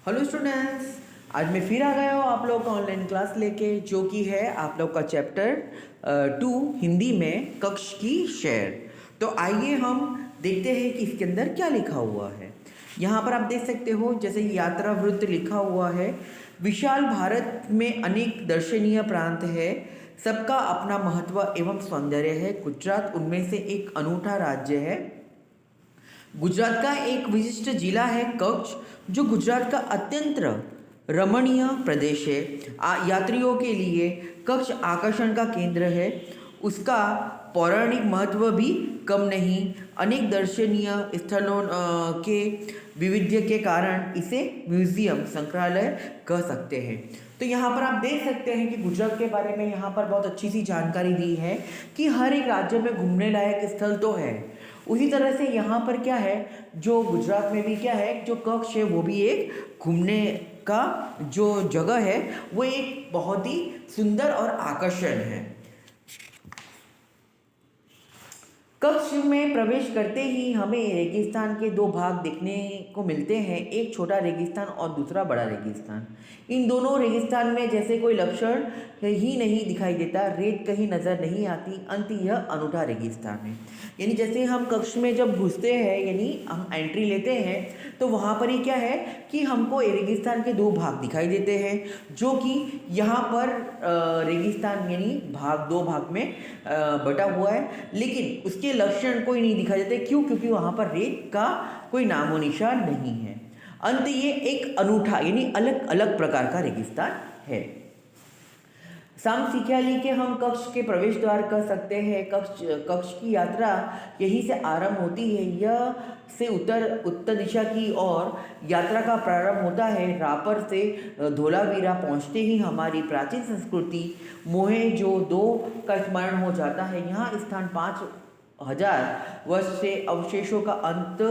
Hello students, आज मैं फिर आ गया हूँ आप लोग का ऑनलाइन क्लास लेके, जो कि है आप लोग का चैप्टर 2 हिंदी में कक्ष की शेर। तो आइए हम देखते हैं कि इसके अंदर क्या लिखा हुआ है। यहाँ पर आप देख सकते हो, जैसे यात्रा वृत्त लिखा हुआ है। विशाल भारत में अनेक दर्शनीय प्रांत है, सबका अपना महत्व एवं सौंदर्य है। गुजरात उनमें से एक अनूठा राज्य है। गुजरात का एक विशिष्ट जिला है कच्छ, जो गुजरात का अत्यंत रमणीय प्रदेश है। यात्रियों के लिए कच्छ आकर्षण का केंद्र है। उसका पौराणिक महत्व भी कम नहीं। अनेक दर्शनीय स्थलों के विविध्य के कारण इसे म्यूजियम संग्रहालय कह सकते हैं। तो यहाँ पर आप देख सकते हैं कि गुजरात के बारे में यहाँ पर बहुत अच्छी सी जानकारी दी है कि हर एक राज्य में घूमने लायक स्थल तो है। उसी तरह से यहाँ पर क्या है, जो गुजरात में भी क्या है, जो कच्छ है वो भी एक घूमने का जो जगह है, वो एक बहुत ही सुंदर और आकर्षण है। कच्छ में प्रवेश करते ही हमें रेगिस्तान के दो भाग देखने को मिलते हैं, एक छोटा रेगिस्तान और दूसरा बड़ा रेगिस्तान। इन दोनों रेगिस्तान में जैसे कोई लक्षण ही नहीं दिखाई देता, रेत कहीं नज़र नहीं आती, अंत यह अनूठा रेगिस्तान है। यानी जैसे हम कच्छ में जब घुसते हैं, यानी हम एंट्री लेते हैं, तो वहाँ पर ही क्या है कि हमको रेगिस्तान के दो भाग दिखाई देते हैं, जो कि यहाँ पर रेगिस्तान यानी दो भाग में बटा हुआ है, लेकिन उसके लक्षण कोई नहीं दिखाई देते। क्यों? क्योंकि वहाँ पर रेत का कोई नामो निशान नहीं है। अंत ये एक अनूठा यानी अलग अलग प्रकार का रेगिस्तान है। साम सिख्याली के हम कच्छ के प्रवेश द्वार कर सकते हैं। कच्छ की यात्रा यहीं से आरंभ होती है। यह से उत्तर दिशा की ओर यात्रा का प्रारंभ होता है। रापर से धोलावीरा पहुंचते ही हमारी प्राचीन संस्कृति मोहेंजोदड़ो का स्मरण हो जाता है। यहाँ स्थान 5000 वर्ष से अवशेषों का अंत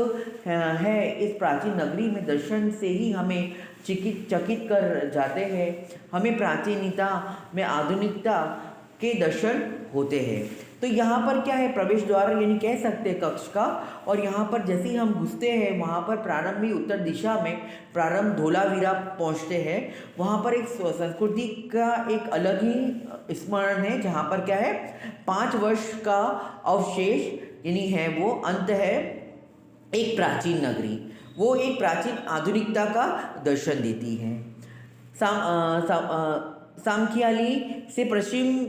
है। इस प्राचीन नगरी में दर्शन से ही हमें चकित कर जाते हैं। हमें प्राचीनता में आधुनिकता के दर्शन होते हैं। तो यहाँ पर क्या है, प्रवेश द्वार यानी कह सकते हैं कक्ष का। और यहाँ पर जैसे ही हम घुसते हैं, वहाँ पर प्रारंभी उत्तर दिशा में प्रारंभ धोलावीरा पहुँचते हैं। वहाँ पर एक संस्कृति का एक अलग ही स्मरण है, जहाँ पर क्या है 5 वर्ष का अवशेष यानी है वो अंत है। एक प्राचीन नगरी वो एक प्राचीन आधुनिकता का दर्शन देती है। सामखियाली से पश्चिम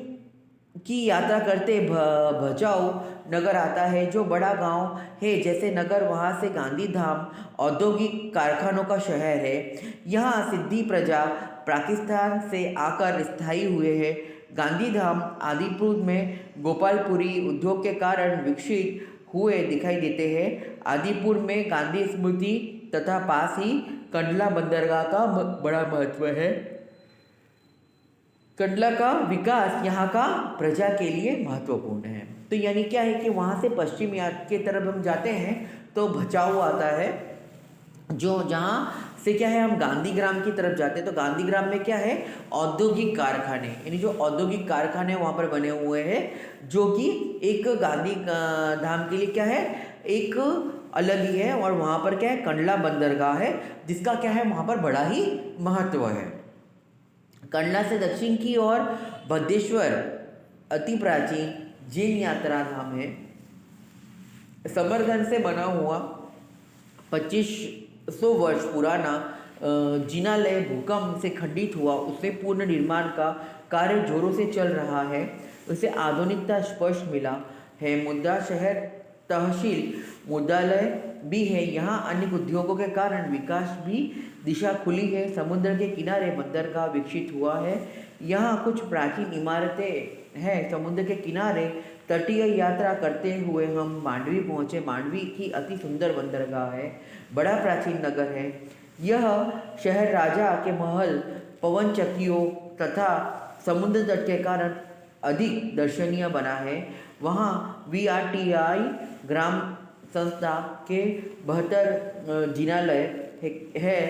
की यात्रा करते भचाऊ नगर आता है, जो बड़ा गांव है जैसे नगर। वहाँ से गांधी धाम औद्योगिक कारखानों का शहर है। यहाँ सिद्धि प्रजा पाकिस्तान से आकर स्थायी हुए हैं। गांधी धाम आदिपुर में गोपालपुरी उद्योग के कारण विकसित हुए दिखाई देते हैं। आदिपुर में गांधी स्मृति तथा पास ही कंडला बंदरगाह का बड़ा महत्व है। कंडला का विकास यहाँ का प्रजा के लिए महत्वपूर्ण है। तो यानी क्या है कि वहाँ से पश्चिम के तरफ हम जाते हैं तो भचाऊ आता है, जो जहाँ से क्या है हम गांधीग्राम की तरफ जाते हैं। तो गांधीग्राम में क्या है, औद्योगिक कारखाने, यानी जो औद्योगिक कारखाने वहाँ पर बने हुए हैं, जो कि एक गांधी धाम के लिए क्या है एक अलग ही है। और वहाँ पर क्या है कंडला बंदरगाह है, जिसका क्या है वहाँ पर बड़ा ही महत्व है। कंडला से दक्षिण की ओर भद्रेश्वर अति प्राचीन जैन यात्रा धाम है। समरगंज से बना हुआ 2500 वर्ष पुराना जिनालय भूकंप से खंडित हुआ, उसमें पूर्ण निर्माण का कार्य जोरों से चल रहा है। उसे आधुनिकता स्पष्ट मिला है। मुद्रा शहर तहसील मुद्रालय भी है। यहाँ अनेक उद्योगों के कारण विकास भी दिशा खुली है। समुद्र के किनारे बंदरगाह विकसित हुआ है। यहाँ कुछ प्राचीन इमारतें हैं। समुद्र के किनारे तटीय यात्रा करते हुए हम मांडवी पहुँचे। मांडवी की अति सुंदर बंदरगाह है, बड़ा प्राचीन नगर है। यह शहर राजा के महल, पवन चक्कियों तथा समुद्र तट के कारण अधिक दर्शनीय बना है। वहाँ VRTI ग्राम संस्था के 72 जिनालय है।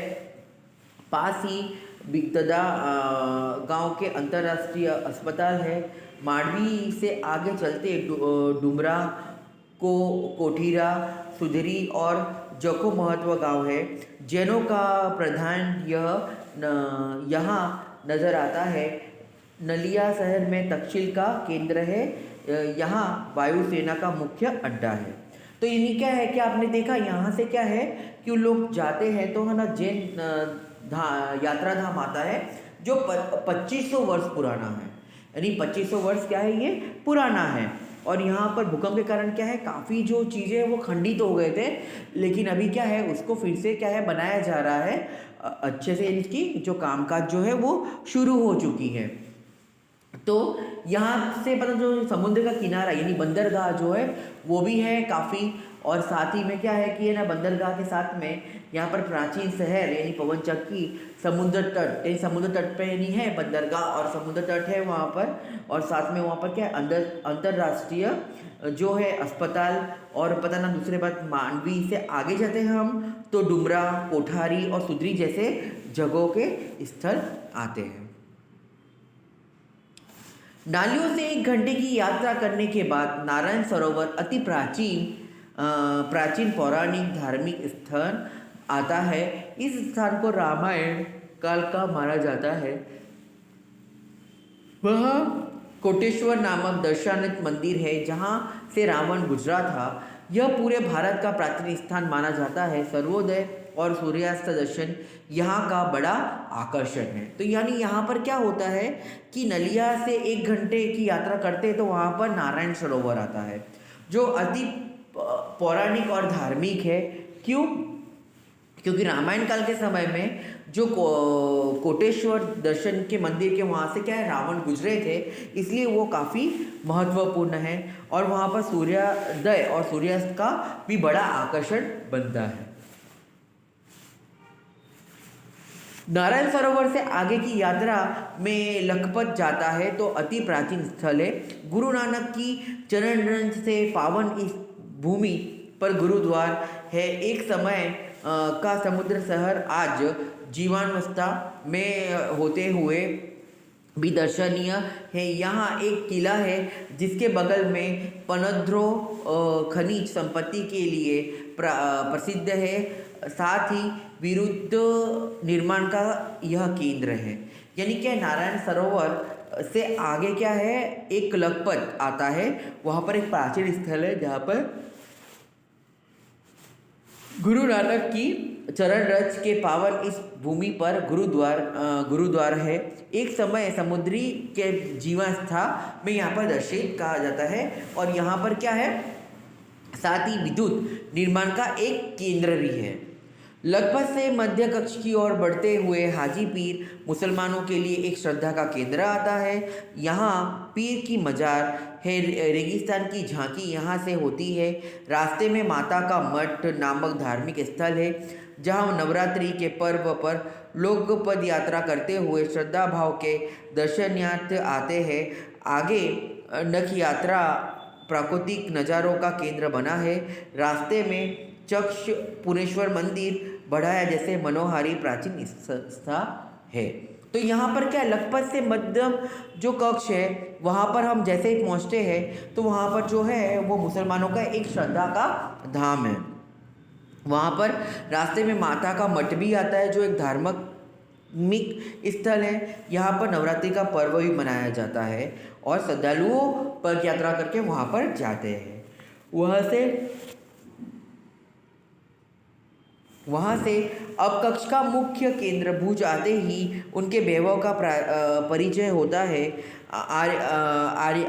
पास ही बिगतदा गांव के अंतर्राष्ट्रीय अस्पताल है। मांडवी से आगे चलते डुमरा कोठीरा सुधरी और जखो महत्व गांव है। जैनों का प्रधान यहाँ नज़र आता है। नलिया शहर में तक्षशिल का केंद्र है। यहाँ वायुसेना का मुख्य अड्डा है। तो यानी क्या है कि आपने देखा यहाँ से क्या है कि उन लोग जाते हैं तो है ना, जैन यात्रा धाम आता है जो 2500 वर्ष पुराना है। यानी 2500 वर्ष क्या है, ये पुराना है। और यहाँ पर भूकंप के कारण क्या है, काफ़ी जो चीज़ें हैं वो खंडित हो गए थे, लेकिन अभी क्या है उसको फिर से क्या है बनाया जा रहा है अच्छे से। इनकी जो कामकाज जो है वो शुरू हो चुकी है। तो यहाँ से पता जो समुद्र का किनारा यानी बंदरगाह जो है वो भी है काफ़ी। और साथ ही में क्या है कि है ना, बंदरगाह के साथ में यहाँ पर प्राचीन शहर यानी पवन चक्की, समुद्र तट, यानी समुद्र तट पे यानी है बंदरगाह और समुद्र तट है वहाँ पर। और साथ में वहाँ पर क्या है, अंतर्राष्ट्रीय जो है अस्पताल। और पता ना दूसरे बात, मांडवी से आगे जाते हैं हम तो डुमरा, कोठारी और सुदरी जैसे जगहों के स्थल आते हैं। नालियों से 1 घंटे की यात्रा करने के बाद नारायण सरोवर अति प्राचीन पौराणिक धार्मिक स्थान आता है। इस स्थान को रामायण काल का माना जाता है। वह कोटेश्वर नामक दर्शनिक मंदिर है जहाँ से रावण गुजरा था। यह पूरे भारत का प्राचीन स्थान माना जाता है। सर्वोदय और सूर्यास्त दर्शन यहाँ का बड़ा आकर्षण है। तो यानी यहाँ पर क्या होता है कि नलिया से 1 घंटे की यात्रा करते हैं तो वहाँ पर नारायण सरोवर आता है जो अति पौराणिक और धार्मिक है। क्यों? क्योंकि रामायण काल के समय में जो कोटेश्वर दर्शन के मंदिर के वहाँ से क्या है रावण गुजरे थे, इसलिए वो काफ़ी महत्वपूर्ण है। और वहाँ पर सूर्योदय और सूर्यास्त का भी बड़ा आकर्षण बनता है। नारायण सरोवर से आगे की यात्रा में लखपत जाता है तो अति प्राचीन स्थल है। गुरु नानक की चरण रंज से पावन इस भूमि पर गुरुद्वार है। एक समय का समुद्र शहर आज जीवावस्था में होते हुए भी दर्शनीय है। यहाँ एक किला है जिसके बगल में पनद्रो खनिज संपत्ति के लिए प्रसिद्ध है। साथ ही विरुद्ध निर्माण का यह केंद्र है। यानी क्या, नारायण सरोवर से आगे क्या है, एक लखपत आता है। वहाँ पर एक प्राचीन स्थल है जहाँ पर गुरु नानक की चरण रज के पावन इस भूमि पर गुरुद्वार है। एक समय समुद्री के जीवावस्था में यहाँ पर दर्शित कहा जाता है। और यहाँ पर क्या है, साथ ही विद्युत निर्माण का एक केंद्र भी है। लखपत से मध्य कक्ष की ओर बढ़ते हुए हाजी पीर मुसलमानों के लिए एक श्रद्धा का केंद्र आता है। यहाँ पीर की मजार है। रेगिस्तान की झांकी यहाँ से होती है। रास्ते में माता का मठ नामक धार्मिक स्थल है जहाँ नवरात्रि के पर्व पर लोग पद यात्रा करते हुए श्रद्धा भाव के दर्शनार्थ आते हैं। आगे नख यात्रा प्राकृतिक नज़ारों का केंद्र बना है। रास्ते में चक्ष पुनेश्वर मंदिर बढ़ाया जैसे मनोहारी प्राचीन संस्था है। तो यहाँ पर क्या, लखपत से मध्यम जो कक्ष है वहाँ पर हम जैसे ही पहुँचते हैं तो वहाँ पर जो है वो मुसलमानों का एक श्रद्धा का धाम है। वहाँ पर रास्ते में माता का मठ भी आता है जो एक धार्मिक स्थल है। यहाँ पर नवरात्रि का पर्व भी मनाया जाता है और श्रद्धालुओं पद यात्रा करके वहाँ पर जाते हैं। वहाँ से अब कक्ष का मुख्य केंद्र भुज आते ही उनके वैभव का परिचय होता है।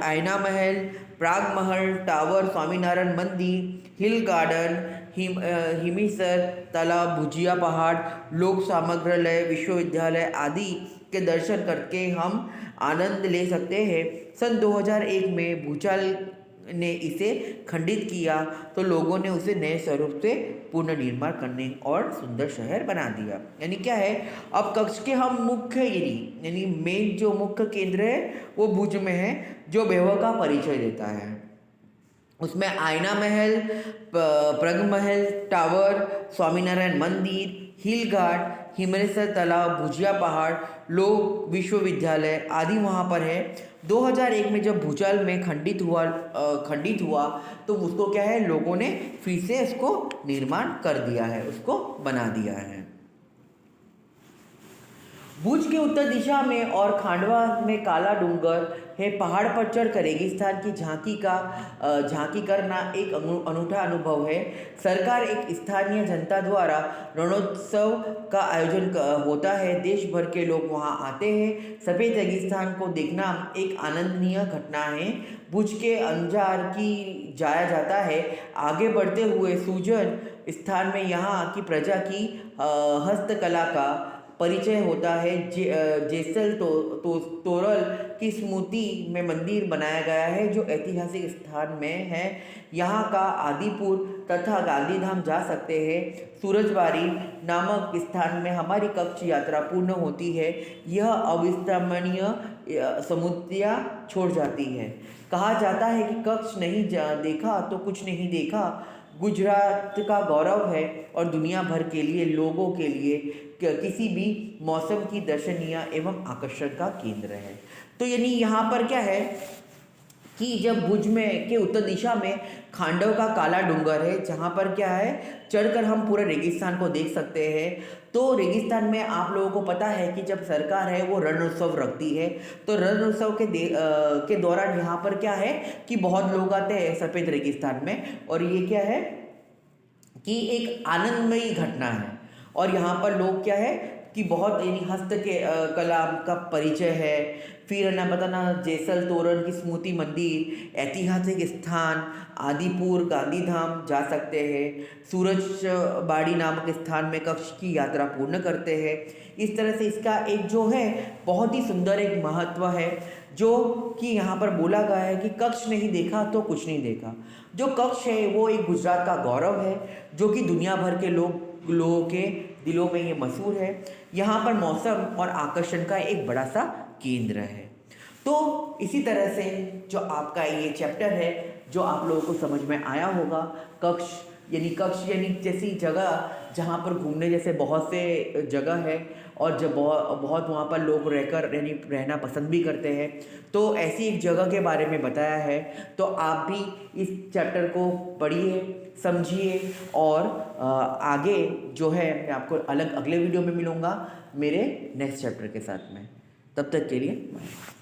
आयना महल, प्राग महल, टावर, स्वामीनारायण मंदिर, हिल गार्डन, हिमीसर तालाब, भुजिया पहाड़, लोक संग्रहालय, विश्वविद्यालय आदि के दर्शन करके हम आनंद ले सकते हैं। सन 2001 में भूचाल ने इसे खंडित किया तो लोगों ने उसे नए स्वरूप से पुनर्निर्माण करने और सुंदर शहर बना दिया। यानी क्या है, अब कक्ष के हम मुख्य यानी मेन जो मुख्य केंद्र है वो भुज में है जो वैभव का परिचय देता है। उसमें आयना महल, प्रग महल, टावर, स्वामीनारायण मंदिर, हिल घाट, हिमरेश्वर तालाब, भुजिया पहाड़, लोक विश्वविद्यालय आदि वहाँ पर है। 2001 में जब भूचाल में खंडित हुआ तो उसको क्या है, लोगों ने फिर से इसको निर्माण कर दिया है, उसको बना दिया है। भुज के उत्तर दिशा में और खांडवा में काला डूंगर है। पहाड़ पर चढ़कर रेगिस्तान की झांकी करना एक अनूठा अनुभव है। सरकार एक स्थानीय जनता द्वारा रणोत्सव का आयोजन होता है। देश भर के लोग वहां आते हैं। सफ़ेद रेगिस्तान को देखना एक आनंदनीय घटना है। भुज के अंजार की जाया जाता है। आगे बढ़ते हुए सूजन स्थान में यहाँ की प्रजा की हस्तकला का परिचय होता है। जेसल तोरल की स्मृति में मंदिर बनाया गया है जो ऐतिहासिक स्थान में है। यहाँ का आदिपुर तथा गांधीधाम जा सकते हैं। सूरजबाड़ी नामक स्थान में हमारी कच्छ यात्रा पूर्ण होती है। यह अविस्मरणीय समुद्रिया छोड़ जाती है। कहा जाता है कि कच्छ नहीं देखा तो कुछ नहीं देखा। गुजरात का गौरव है और दुनिया भर के लिए लोगों के लिए किसी भी मौसम की दर्शनीय एवं आकर्षण का केंद्र है। तो यानी यहाँ पर क्या है कि जब भुज में के उत्तर दिशा में खांडव का काला डूंगर है, जहाँ पर क्या है, चढ़कर हम पूरे रेगिस्तान को देख सकते हैं। तो रेगिस्तान में आप लोगों को पता है कि जब सरकार है वो रण उत्सव रखती है, तो रण उत्सव के दौरान यहाँ पर क्या है कि बहुत लोग आते हैं सफ़ेद रेगिस्तान में, और ये क्या है कि एक आनंदमयी घटना है। और यहाँ पर लोग क्या है कि बहुत यानी हस्त के कला का परिचय है। फिर ना बताना जेसल तोरण की स्मृति मंदिर, ऐतिहासिक स्थान आदिपुर, गांधीधाम जा सकते हैं। सूरजबाड़ी नामक स्थान में कच्छ की यात्रा पूर्ण करते हैं। इस तरह से इसका एक जो है बहुत ही सुंदर एक महत्व है, जो कि यहाँ पर बोला गया है कि कच्छ नहीं देखा तो कुछ नहीं देखा। जो कच्छ है वो एक गुजरात का गौरव है, जो कि दुनिया भर के लोगों के दिलों में ये मशहूर है। यहाँ पर मौसम और आकर्षण का एक बड़ा सा केंद्र है। तो इसी तरह से जो आपका ये चैप्टर है जो आप लोगों को समझ में आया होगा, कच्छ यानी जैसी जगह जहाँ पर घूमने जैसे बहुत से जगह है और जब बहुत वहाँ पर लोग रहना पसंद भी करते हैं। तो ऐसी एक जगह के बारे में बताया है। तो आप भी इस चैप्टर को पढ़िए, समझिए, और आगे जो है मैं आपको अगले वीडियो में मिलूँगा मेरे नेक्स्ट चैप्टर के साथ में। तब तक के लिए बाय।